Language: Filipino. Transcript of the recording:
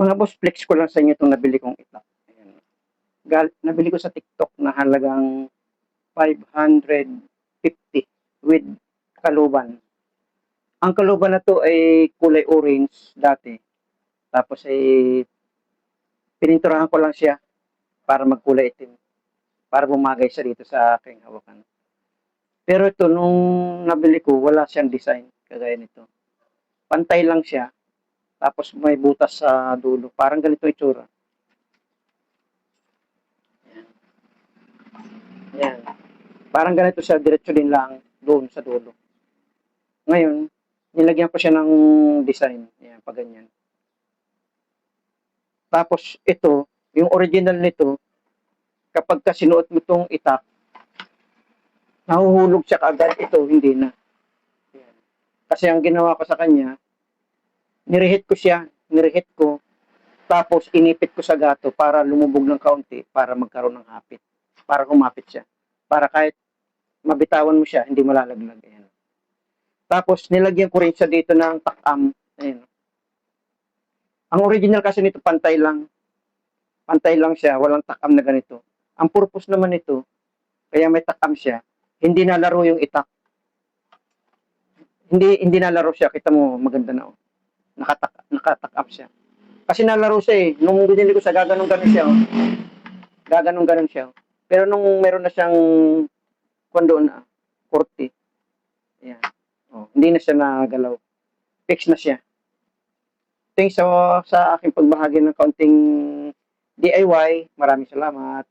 Mga boss, flex ko lang sa inyo itong nabili kong itak. Ayan. Nabili ko sa TikTok na halagang 550 with kaluban. Ang kaluban na to ay kulay orange dati. Tapos ay pininturahan ko lang siya para magkulay itim. Para bumagay siya dito sa aking hawakan. Pero ito, nung nabili ko, wala siyang design kagaya nito. Pantay lang siya. Tapos may butas sa dulo. Parang ganito itsura. Yan. Parang ganito siya, diretso din lang doon sa dulo. Ngayon, nilagyan ko siya ng design. Yan, pag ganyan. Tapos ito, yung original nito, kapag ka sinuot mo itong itak, nahuhulog siya kaagad. Ito, hindi na. Yan. Kasi ang ginawa ko sa kanya, nirehit ko siya, nirehit ko, tapos inipit ko sa gato para lumubog ng kaunti, para magkaroon ng hapit. Para humapit siya. Para kahit mabitawan mo siya, hindi malalaglag. Ayan. Tapos, nilagyan ko rin siya dito ng takam. Ayan. Ang original kasi nito, pantay lang. Pantay lang siya, walang takam na ganito. Ang purpose naman nito, kaya may takam siya, hindi nalaro yung itak. Hindi nalaro siya, kita mo maganda na. Oh. Nakatakam siya. Kasi nalaro siya eh. Nung binili ko siya, gaganon-ganon siya. Oh. Gaganon-ganon siya. Oh. Pero nung meron na siyang kondo na, 40. Ayan. Oh, hindi na siya nagalaw. Fix na siya. Thanks sa aking pagbahagi ng kaunting DIY. Maraming salamat.